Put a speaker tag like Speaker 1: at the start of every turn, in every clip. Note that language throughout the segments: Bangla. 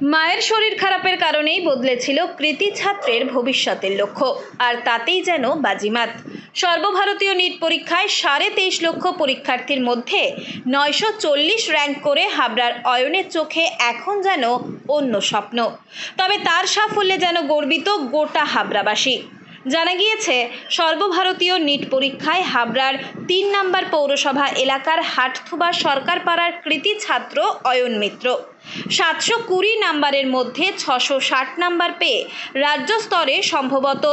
Speaker 1: মায়ের শরীর খারাপের কারণেই বদলেছিল কৃতি ছাত্রের ভবিষ্যতের লক্ষ্য, আর তাতেই যেন বাজিমাত। সর্বভারতীয় নিট পরীক্ষায় 23.5 লক্ষ পরীক্ষার্থীর মধ্যে 940 র্যাঙ্ক করে হাবড়ার অয়নের চোখে এখন যেন অন্য স্বপ্ন। তবে তার সাফল্যে যেন গর্বিত গোটা হাবড়াবাসী। জানা গিয়েছে, সর্বভারতীয় নিট পরীক্ষায় হাবড়ার 3 নম্বর পৌরসভা এলাকার হাটথুবা সরকারপাড়ার কৃতি ছাত্র অয়ন মিত্র 720 নম্বরের মধ্যে 660 নম্বর পেয়ে রাজ্য স্তরে সম্ভবত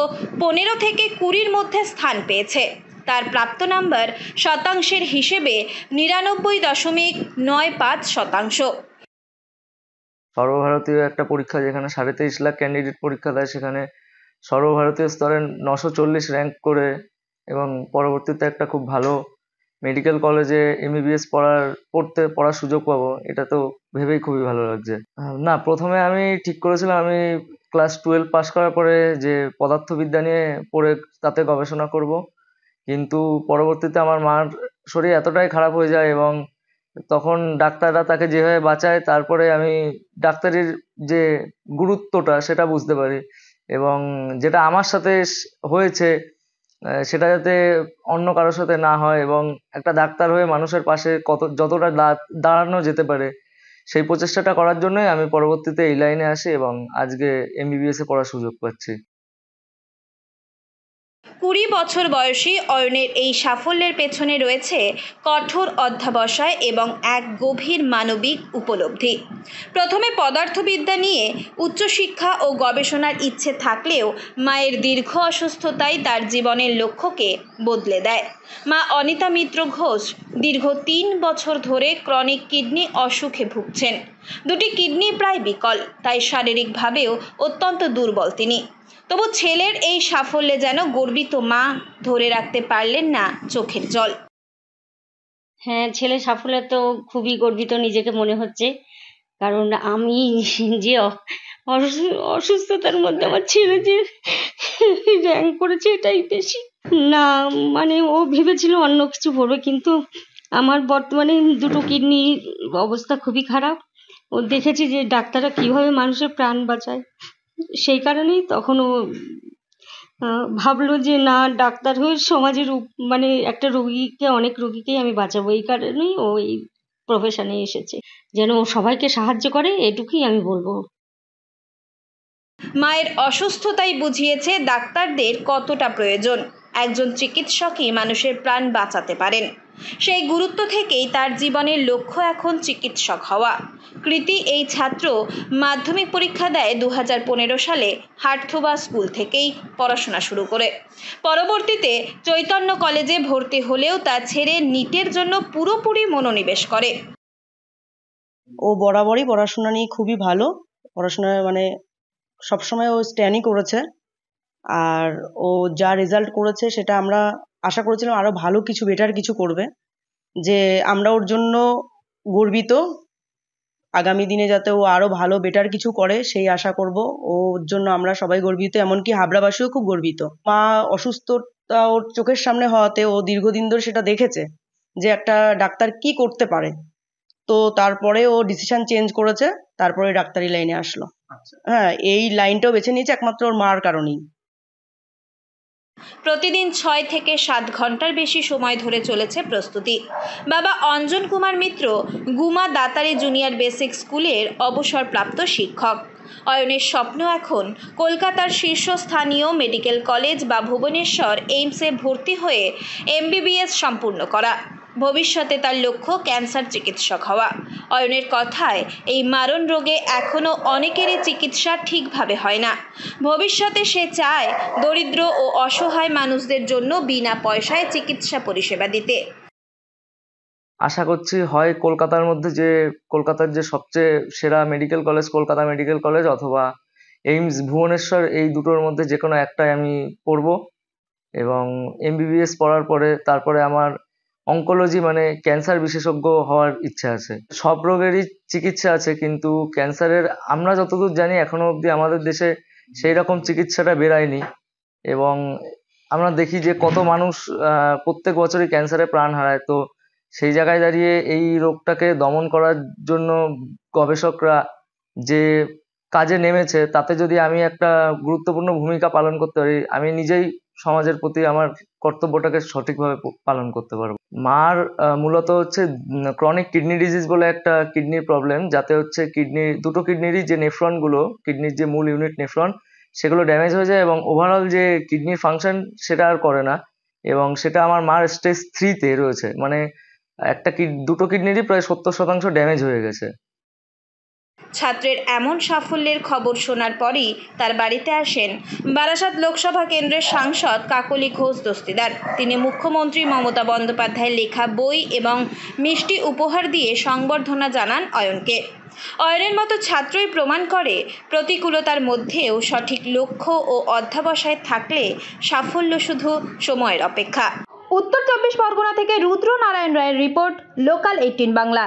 Speaker 1: 15 থেকে 20-র মধ্যে স্থান পেয়েছে। তার প্রাপ্ত নম্বর শতাংশের হিসেবে 99.95%।
Speaker 2: সর্বভারতীয় একটা পরীক্ষা যেখানে 23.5 লাখ ক্যান্ডিডেট পরীক্ষা দেয়, সেখানে সর্বভারতীয় স্তরে 940 র্যাঙ্ক করে এবং পরবর্তীতে একটা খুব ভালো মেডিকেল কলেজে MBBS পড়ার সুযোগ পাবো, এটা তো ভেবেই খুবই ভালো লাগছে। না, প্রথমে আমি ঠিক করেছিলাম আমি ক্লাস 12 পাস করার পরে যে পদার্থবিদ্যা নিয়ে পড়ে তাতে গবেষণা করব, কিন্তু পরবর্তীতে আমার মার শরীর এতটাই খারাপ হয়ে যায় এবং তখন ডাক্তাররা তাকে যেভাবে বাঁচায়, তারপরে আমি ডাক্তারির যে গুরুত্বটা সেটা বুঝতে পারি এবং যেটা আমার সাথে হয়েছে সেটা যাতে অন্য কারোর সাথে না হয় এবং একটা ডাক্তার হয়ে মানুষের পাশে যতটা দাঁড়ানো যেতে পারে সেই প্রচেষ্টাটা করার জন্যই আমি পরবর্তীতে এই লাইনে আসি এবং আজকে MBBS এ পড়ার সুযোগ পাচ্ছি।
Speaker 1: 20 বছর বয়সী অয়নের এই সাফল্যের পেছনে রয়েছে কঠোর অধ্যবসায় এবং এক গভীর মানবিক উপলব্ধি। প্রথমে পদার্থবিদ্যা নিয়ে উচ্চশিক্ষা ও গবেষণার ইচ্ছে থাকলেও মায়ের দীর্ঘ অসুস্থতাই তার জীবনের লক্ষ্যকে বদলে দেয়। মা অনিতা মিত্র ঘোষ দীর্ঘ 3 বছর ধরে ক্রনিক কিডনি অসুখে ভুগছেন। দুটি কিডনি প্রায় বিকল, তাই শারীরিকভাবেও অত্যন্ত দুর্বল তিনি। তবু ছেলের এই সাফল্যে যেন গর্বিত মা ধরে রাখতে পারলেন না চোখের জল।
Speaker 3: হ্যাঁ, ছেলের সাফল্যে তো খুবই গর্বিত নিজেকে মনে হচ্ছে, কারণ আমি যে অসুস্থতার মধ্যে আমার ছেলে যে র্যাঙ্ক করেছে এটাই বেশি। না মানে ও ভেবেছিল অন্য কিছু পড়বে, কিন্তু আমার বর্তমানে দুটো কিডনির অবস্থা খুবই খারাপ। ও দেখেছি যে ডাক্তাররা কিভাবে মানুষের প্রাণ বাঁচায়, সেই কারণেই তখন ও ভাবলো যে না, ডাক্তার হয়ে সমাজের মানে একটা রোগীকে, অনেক রোগীকেই আমি বাঁচাবো। এই কারণেই ও এই প্রফেশনে এসেছে, যেন ও সবাইকে সাহায্য করে, এটুকুই আমি বলবো।
Speaker 1: মায়ের অসুস্থতাই বুঝিয়েছে ডাক্তারদের কতটা প্রয়োজন। একজন চিকিৎসকই মানুষের প্রাণ বাঁচাতে পারেন। সেই গুরুত্ব থেকেই তার জীবনের লক্ষ্য এখন চিকিৎসক হওয়া। কৃতি এই ছাত্র মাধ্যমিক পরীক্ষা দেয় 2015 সালে হাটথুবা স্কুল থেকেই পড়াশোনা শুরু করে। পরবর্তীতে চৈতন্য কলেজে ভর্তি হলেও তা ছেড়ে নিটের জন্য পুরোপুরি মনোনিবেশ করে।
Speaker 4: ও বরাবরই পড়াশোনা নিয়ে খুবই ভালো, পড়াশোনা মানে সবসময় ও স্ট্যান্ডই করেছে। আর ও যা রেজাল্ট করেছে সেটা আমরা আশা করেছিলাম আরো ভালো কিছু, বেটার কিছু করবে, যে আমরা ওর জন্য গর্বিত। আগামী দিনে যাতে ও আরো ভালো বেটার কিছু করে সেই আশা করব। ওর জন্য আমরা সবাই গর্বিত, এমনকি হাবড়াবাসীও খুব গর্বিত। মা অসুস্থতা ওর চোখের সামনে হওয়াতে ও দীর্ঘদিন ধরে সেটা দেখেছে যে একটা ডাক্তার কি করতে পারে, তো তারপরে ও ডিসিশন চেঞ্জ করেছে, তারপরে ডাক্তারি লাইনে আসলো। হ্যাঁ, এই লাইনটাও বেছে নিয়েছে একমাত্র ওর মার কারণেই।
Speaker 1: প্রতিদিন 6 থেকে 7 ঘন্টার বেশি সময় ধরে চলেছে প্রস্তুতি। বাবা অঞ্জন কুমার মিত্র গুমা দাতারি জুনিয়র বেসিক স্কুলের অবসরপ্রাপ্ত শিক্ষক। অয়নের স্বপ্ন এখন কলকাতার শীর্ষস্থানীয় মেডিকেল কলেজ বা ভুবনেশ্বর এইমসে ভর্তি হয়ে MBBS সম্পূর্ণ করা। ভবিষ্যতে তার লক্ষ্য ক্যান্সার চিকিৎসক হওয়া। অয়নের কথায়, এই মারণ রোগে এখনও অনেকেরই চিকিৎসা ঠিকভাবে হয় না। ভবিষ্যতে সে চায় দরিদ্র ও অসহায় মানুষদের জন্য বিনা পয়সায় চিকিৎসা পরিষেবা দিতে।
Speaker 2: আশা করছি হয় কলকাতার যে সবচেয়ে সেরা medical college Kolkata medical college অথবা এইমস ভুবনেশ্বর, এই দুটোর মধ্যে যে কোনো একটাই আমি পড়বো এবং MBBS পড়ার পরে তারপরে আমার অঙ্কোলজি মানে ক্যান্সার বিশেষজ্ঞ হওয়ার ইচ্ছা আছে। সব রোগেরই চিকিৎসা আছে, কিন্তু ক্যান্সারের আমরা যতদূর জানি এখনো অবধি আমাদের দেশে সেই রকম চিকিৎসাটা বেরায়নি এবং আমরা দেখি যে কত মানুষ প্রত্যেক বছরই ক্যান্সারে প্রাণ হারায়। তো সেই জায়গায় দাঁড়িয়ে এই রোগটাকে দমন করার জন্য গবেষকরা যে কাজে নেমেছে তাতে যদি আমি একটা গুরুত্বপূর্ণ ভূমিকা পালন করতে পারি, আমি নিজেই সমাজের প্রতি আমার কর্তব্যটাকে সঠিকভাবে পালন করতে পারবো। মার মূলত হচ্ছে ক্রনিক কিডনি ডিজিজ বলে একটা কিডনির প্রবলেম, যাতে হচ্ছে দুটো কিডনিরই যে নেফ্রনগুলো, কিডনির যে মূল ইউনিট নেফ্রন, সেগুলো ড্যামেজ হয়ে যায় এবং ওভারঅল যে কিডনির ফাংশন সেটা আর করে না, এবং সেটা আমার মার স্টেজ 3-তে রয়েছে। মানে দুটো কিডনিরই প্রায় 70% ড্যামেজ হয়ে গেছে।
Speaker 1: ছাত্রের এমন সাফল্যের খবর শোনার পরই তার বাড়িতে আসেন বারাসাত লোকসভা কেন্দ্রের সাংসদ কাকলি ঘোষ দস্তিদার। তিনি মুখ্যমন্ত্রী মমতা বন্দ্যোপাধ্যায়ের লেখা বই এবং মিষ্টি উপহার দিয়ে সংবর্ধনা জানান অয়নকে। অয়নের মতো ছাত্রই প্রমাণ করে প্রতিকূলতার মধ্যেও সঠিক লক্ষ্য ও অধ্যবসায় থাকলে সাফল্য শুধু সময়ের অপেক্ষা। উত্তর 24 পরগনা থেকে রুদ্র নারায়ণ রায়ের রিপোর্ট, লোকাল 18 বাংলা।